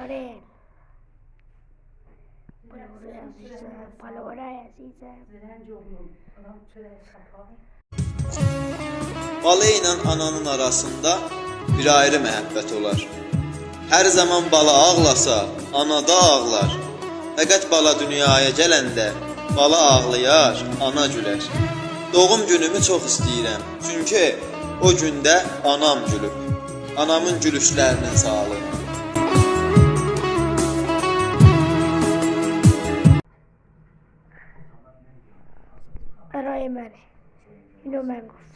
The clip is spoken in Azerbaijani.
Lorel. Palora əzizəm. Bala ilə ananın arasında bir ayrı məhəbbət olar. Hər zaman bala ağlasa, ana da ağlar. Fəqət bala dünyaya gələndə, bala ağlayar, ana gülər. Doğum günümü çox istəyirəm, çünki o gündə anam gülüb. Anamın gülüşlərinin sağlığı. برای منه اینو من گفتم.